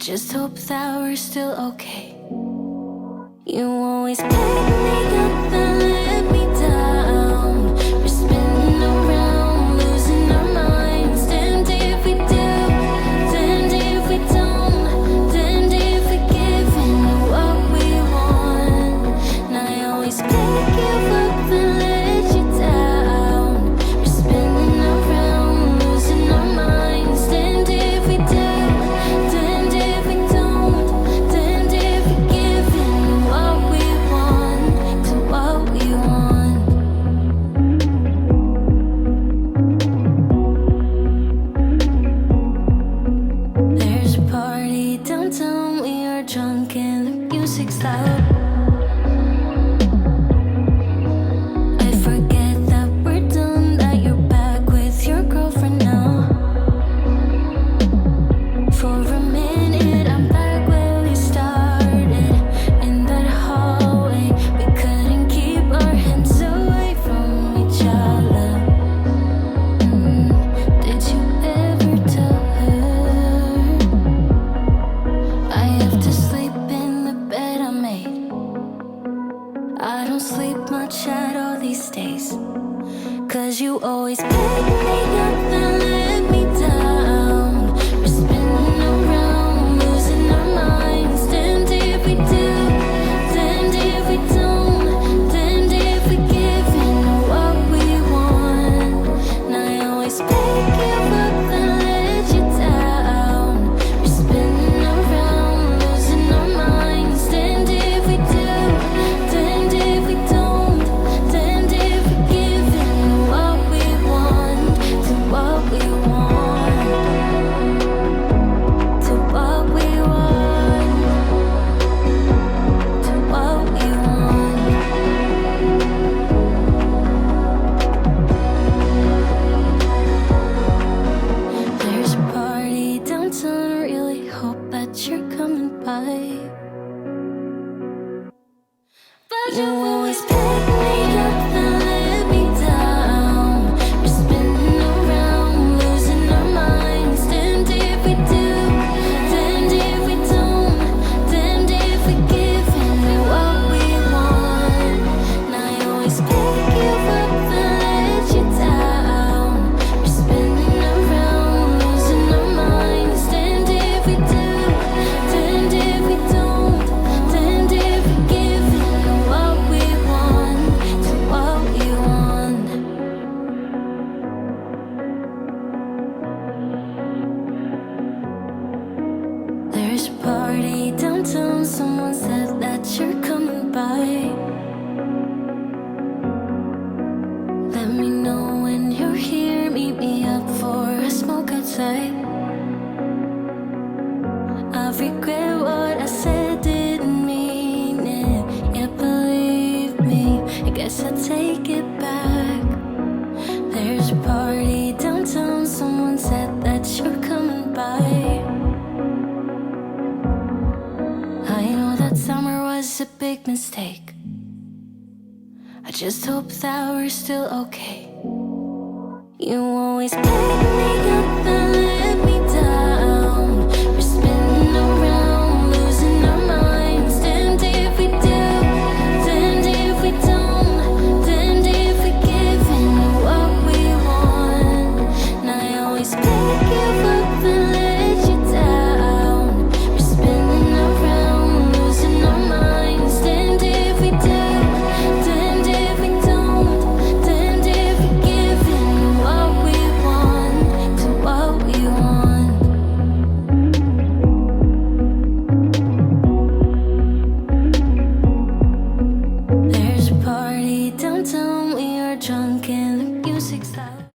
Just hope that we're still okay. You always pick me up and let me down. We're spinning around, losing our minds. And if we do, then if we don't, then if we give in what we want. And I always pick you up and let you down. We're spinning around, losing our minds. And if we do, what we want. There's a party downtown, someone said that you're coming by. Let me know when you're here, meet me up for a smoke outside. I regret what I said, didn't mean it. Yeah, believe me, I guess I'll take it back. There's a party downtown, someone said that you're coming by. I know that summer was a big mistake. I just hope that we're still okay. You always pick me up and let me down. We're spinning around, losing our minds. Damned if we do, damned if we don't, damned if we give in to what we want. And I always pick you up and let you down. We're spinning around, losing our minds. Damned if we do, damned if we don't, damned if we give in to what we want, to what we want. There's a party downtown, we are drunk in the